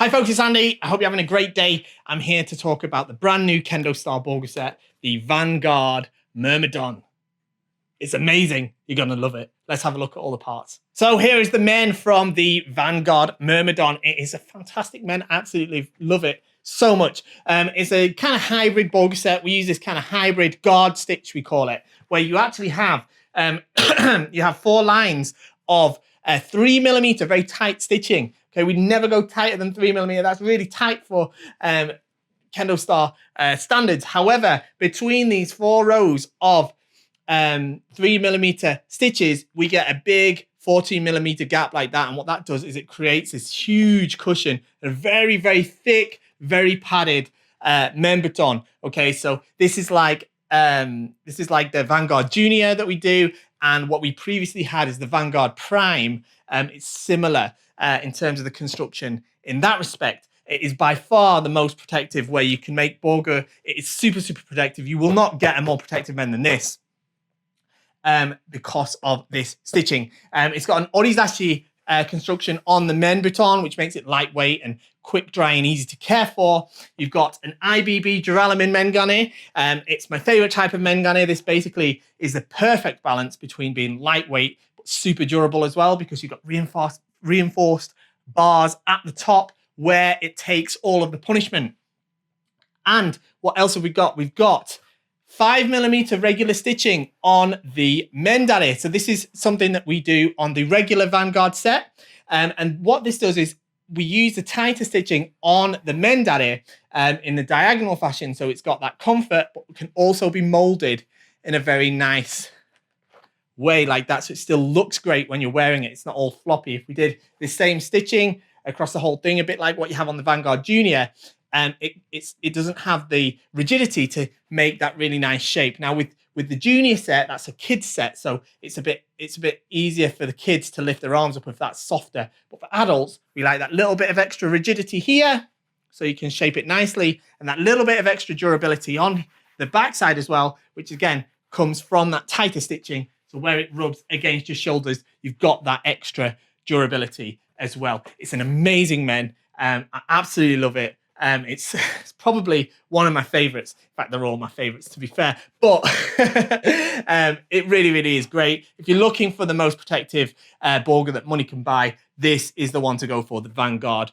Hi folks, it's Andy. I hope you're having a great day. I'm here to talk about the brand new KendoStar Bogu set, the Vanguard Myrmidon. It's amazing. You're going to love it. Let's have a look at all the parts. So here is the men from the Vanguard Myrmidon. It is a fantastic men. Absolutely love it so much. It's a kind of hybrid Bogu set. We use this kind of hybrid guard stitch, we call it, where you actually have you have 4 lines of 3mm, very tight stitching. Okay, we never go tighter than 3mm. That's really tight for KendoStar standards. However, between these 4 rows of 3mm stitches, we get a big 14mm gap like that. And what that does is it creates this huge cushion, a very, very thick, very padded Myrmidon. Okay, so this is like the Vanguard Junior that we do, and what we previously had is the Vanguard Prime. It's similar in terms of the construction in that respect. It is by far the most protective where you can make Bogu. It is super, super protective. You will not get a more protective men than this because of this stitching. It's got an orizashi construction on the Myrmidon, which makes it lightweight and quick dry and easy to care for. You've got an IBB duralumin mengane. It's my favorite type of mengane. This basically is the perfect balance between being lightweight but super durable as well, because you've got reinforced bars at the top where it takes all of the punishment. And what else have we got? We've got 5mm regular stitching on the Mendare. So this is something that we do on the regular Vanguard set. And what this does is we use the tighter stitching on the Mendare in the diagonal fashion. So it's got that comfort, but can also be molded in a very nice way like that. So it still looks great when you're wearing it. It's not all floppy. If we did the same stitching across the whole thing, a bit like what you have on the Vanguard Junior, it doesn't have the rigidity to make that really nice shape. Now with the Junior set, that's a kid's set, so it's a bit easier for the kids to lift their arms up if that's softer. But for adults, we like that little bit of extra rigidity here, so you can shape it nicely, and that little bit of extra durability on the backside as well, which again comes from that tighter stitching. So where it rubs against your shoulders, you've got that extra durability as well. It's an amazing men. I absolutely love it. It's probably one of my favorites. In fact, they're all my favorites, to be fair. But it really, really is great. If you're looking for the most protective Bogu that money can buy, this is the one to go for, the Vanguard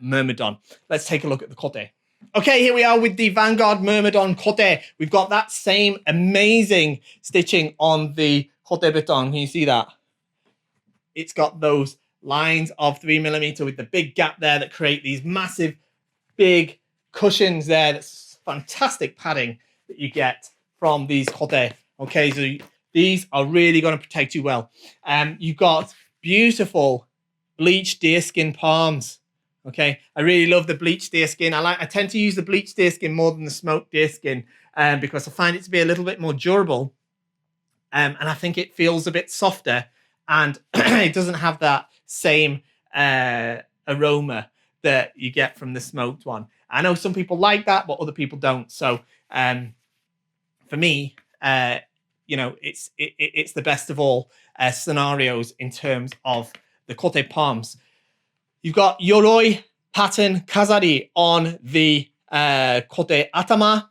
Myrmidon. Let's take a look at the Kote. Okay, here we are with the Vanguard Myrmidon Kote. We've got that same amazing stitching on the Kote beton. Can you see that? It's got those lines of 3mm with the big gap there that create these massive, big cushions there. That's fantastic padding that you get from these Kote. Okay, so these are really going to protect you well. You've got beautiful bleached deerskin palms. Okay, I really love the bleached deerskin. I tend to use the bleached deerskin more than the smoked deerskin because I find it to be a little bit more durable, and I think it feels a bit softer, and it doesn't have that same aroma that you get from the smoked one. I know some people like that, but other people don't. So for me, it's the best of all scenarios in terms of the Kote palms. You've got Yoroi pattern Kazari on the Kote Atama.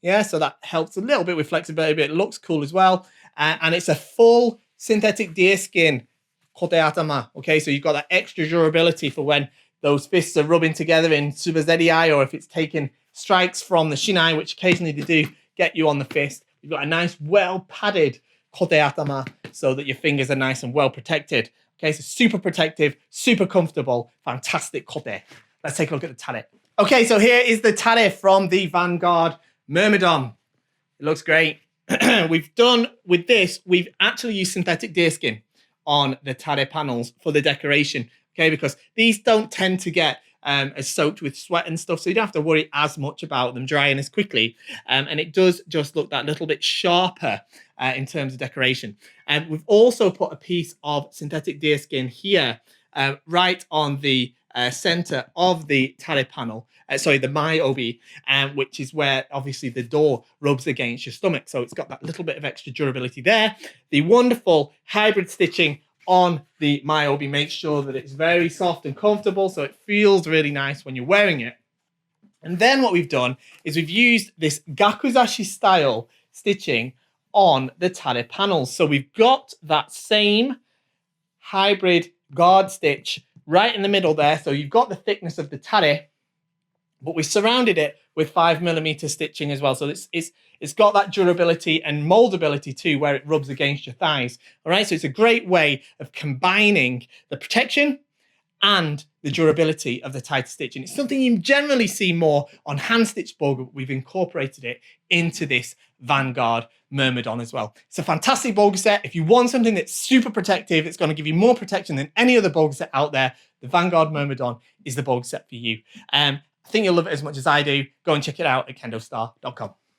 Yeah, so that helps a little bit with flexibility, but it looks cool as well. And it's a full synthetic deerskin Kote Atama. Okay, so you've got that extra durability for when those fists are rubbing together in Tsubazeri, or if it's taking strikes from the shinai, which occasionally they do get you on the fist. You've got a nice, well-padded Kote Atama so that your fingers are nice and well protected. Okay, so super protective, super comfortable, fantastic Kote. Let's take a look at the Tare. Okay, so here is the Tare from the Vanguard Myrmidon. It looks great. We've actually used synthetic deerskin on the Tare panels for the decoration. Okay, because these don't tend to get as soaked with sweat and stuff, so you don't have to worry as much about them drying as quickly. And it does just look that little bit sharper in terms of decoration. And we've also put a piece of synthetic deerskin here, right on the center of the Tare panel, the Mai Obi, which is where obviously the door rubs against your stomach. So it's got that little bit of extra durability there. The wonderful hybrid stitching on the Myobi makes sure that it's very soft and comfortable, so it feels really nice when you're wearing it. And then what we've done is we've used this gakuzashi style stitching on the Tare panels. So we've got that same hybrid guard stitch right in the middle there. So you've got the thickness of the Tare, but we surrounded it with 5mm stitching as well. So it's got that durability and moldability too, where it rubs against your thighs. All right, so it's a great way of combining the protection and the durability of the tighter stitching. It's something you generally see more on hand-stitched Bogu, but we've incorporated it into this Vanguard Myrmidon as well. It's a fantastic Bogu set. If you want something that's super protective, it's going to give you more protection than any other Bogu set out there, the Vanguard Myrmidon is the Bogu set for you. I think you'll love it as much as I do. Go and check it out at KendoStar.com.